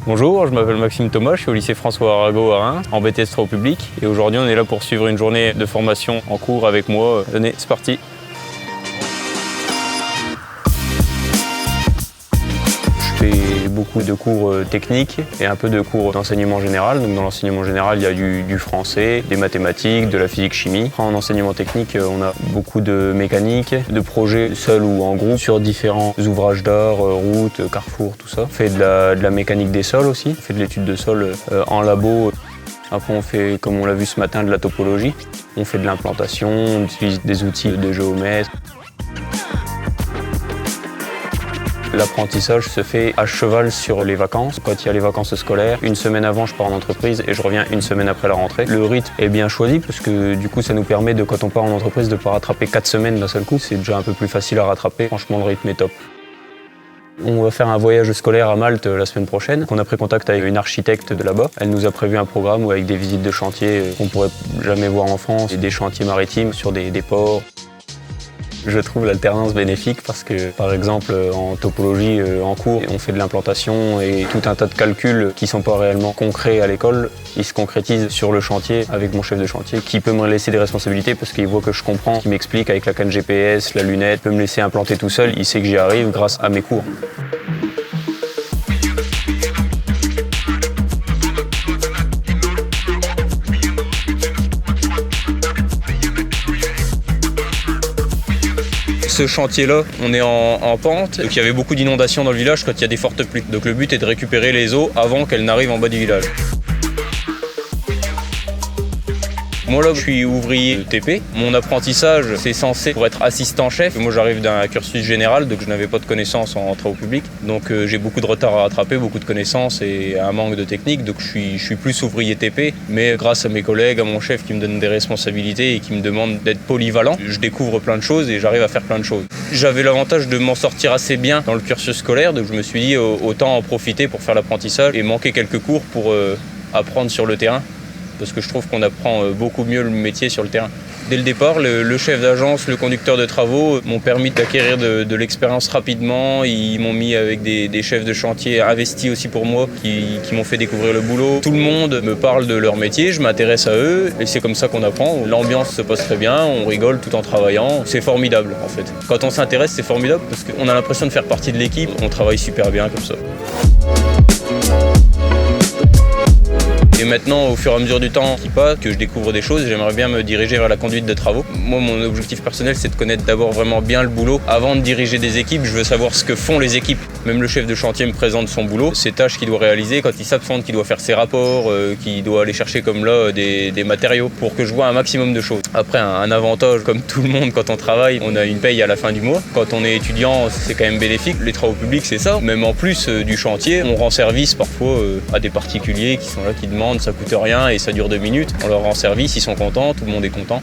Bonjour, je m'appelle Maxime Thomas, je suis au lycée François Arago à Reims, en BTS Travaux publics. Et aujourd'hui, on est là pour suivre une journée de formation en cours avec moi. Venez, c'est parti. Je fais beaucoup de cours techniques et un peu de cours d'enseignement général. Donc dans l'enseignement général, il y a du français, des mathématiques, de la physique-chimie. En enseignement technique, on a beaucoup de mécanique, de projets seuls ou en groupe sur différents ouvrages d'art, routes, carrefours, tout ça. On fait de la mécanique des sols aussi, on fait de l'étude de sol en labo. Après, on fait, comme on l'a vu ce matin, de la topologie. On fait de l'implantation, on utilise des outils de géomètre. L'apprentissage se fait à cheval sur les vacances. Quand il y a les vacances scolaires, une semaine avant, je pars en entreprise et je reviens une semaine après la rentrée. Le rythme est bien choisi parce que du coup, ça nous permet de, quand on part en entreprise, de ne pas rattraper 4 semaines d'un seul coup. C'est déjà un peu plus facile à rattraper. Franchement, le rythme est top. On va faire un voyage scolaire à Malte la semaine prochaine. On a pris contact avec une architecte de là-bas. Elle nous a prévu un programme avec des visites de chantiers qu'on ne pourrait jamais voir en France et des chantiers maritimes sur des ports. Je trouve l'alternance bénéfique parce que, par exemple, en topologie, en cours, on fait de l'implantation et tout un tas de calculs qui ne sont pas réellement concrets à l'école. Ils se concrétisent sur le chantier avec mon chef de chantier qui peut me laisser des responsabilités parce qu'il voit que je comprends, qui m'explique avec la canne GPS, la lunette, peut me laisser implanter tout seul. Il sait que j'y arrive grâce à mes cours. Ce chantier-là, on est en pente, donc il y avait beaucoup d'inondations dans le village quand il y a des fortes pluies. Donc le but est de récupérer les eaux avant qu'elles n'arrivent en bas du village. Moi là, je suis ouvrier de TP. Mon apprentissage, c'est censé pour être assistant-chef. Moi, j'arrive d'un cursus général, donc je n'avais pas de connaissances en travaux publics. Donc j'ai beaucoup de retard à rattraper, beaucoup de connaissances et un manque de technique. Donc je suis plus ouvrier TP. Mais grâce à mes collègues, à mon chef qui me donne des responsabilités et qui me demande d'être polyvalent, je découvre plein de choses et j'arrive à faire plein de choses. J'avais l'avantage de m'en sortir assez bien dans le cursus scolaire, donc je me suis dit autant en profiter pour faire l'apprentissage et manquer quelques cours pour apprendre sur le terrain. Parce que je trouve qu'on apprend beaucoup mieux le métier sur le terrain. Dès le départ, le chef d'agence, le conducteur de travaux m'ont permis d'acquérir de l'expérience rapidement. Ils m'ont mis avec des chefs de chantier investis aussi pour moi, qui m'ont fait découvrir le boulot. Tout le monde me parle de leur métier, je m'intéresse à eux et c'est comme ça qu'on apprend. L'ambiance se passe très bien, on rigole tout en travaillant. C'est formidable en fait. Quand on s'intéresse, c'est formidable parce qu'on a l'impression de faire partie de l'équipe. On travaille super bien comme ça. Et maintenant, au fur et à mesure du temps qui passe, que je découvre des choses, j'aimerais bien me diriger vers la conduite de travaux. Moi, mon objectif personnel, c'est de connaître d'abord vraiment bien le boulot. Avant de diriger des équipes, je veux savoir ce que font les équipes. Même le chef de chantier me présente son boulot, ses tâches qu'il doit réaliser, quand il s'absente, qu'il doit faire ses rapports, qu'il doit aller chercher comme là des matériaux pour que je vois un maximum de choses. Après, un avantage, comme tout le monde quand on travaille, on a une paye à la fin du mois. Quand on est étudiant, c'est quand même bénéfique. Les travaux publics, c'est ça. Même en plus du chantier, on rend service parfois à des particuliers qui sont là, qui demandent, ça coûte rien et ça dure 2 minutes. On leur rend service, ils sont contents, tout le monde est content.